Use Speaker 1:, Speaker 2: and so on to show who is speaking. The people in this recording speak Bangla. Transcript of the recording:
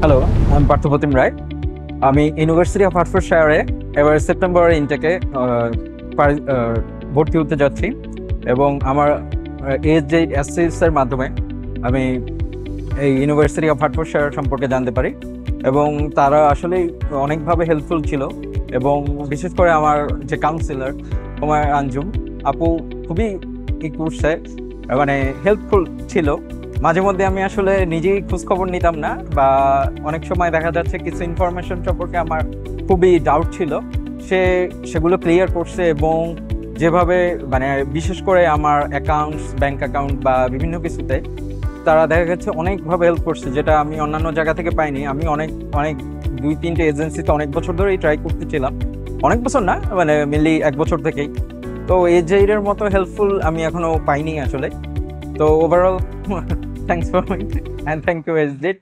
Speaker 1: হ্যালো, আমি পার্থপ্রতিম রায়। আমি ইউনিভার্সিটি অফ হার্টফোর্ডশায়ারে এবার সেপ্টেম্বরের ইনটেকে ভর্তি হতে যাচ্ছি এবং আমার এসজেএসসিস এর মাধ্যমে আমি এই ইউনিভার্সিটি অফ হার্টফোর্ডশায়ার সম্পর্কে জানতে পারি এবং তারা আসলেই অনেকভাবে হেল্পফুল ছিল এবং বিশেষ করে আমার যে কাউন্সিলর হুমায়ুন আঞ্জুম আপু খুবই করছে, মানে হেল্পফুল ছিল। মাঝে মধ্যে আমি আসলে নিজেই খোঁজখবর নিতাম না, বা অনেক সময় দেখা যাচ্ছে কিছু ইনফরমেশন সম্পর্কে আমার খুবই ডাউট ছিল, সেগুলো ক্লিয়ার করছে এবং যেভাবে মানে বিশেষ করে আমার অ্যাকাউন্টস, ব্যাংক অ্যাকাউন্ট বা বিভিন্ন কিছুতে তারা দেখা গেছে অনেকভাবে হেল্প করছে, যেটা আমি অন্যান্য জায়গা থেকে পাইনি। আমি অনেক অনেক 2-3টে এজেন্সিতে অনেক বছর ধরেই ট্রাই করতেছিলাম, অনেক বছর না, মানে মেনলি 1 বছর থেকেই। তো এর মতো হেল্পফুল আমি এখনো পাইনি আসলে। তো overall thanks for and thank you SZ.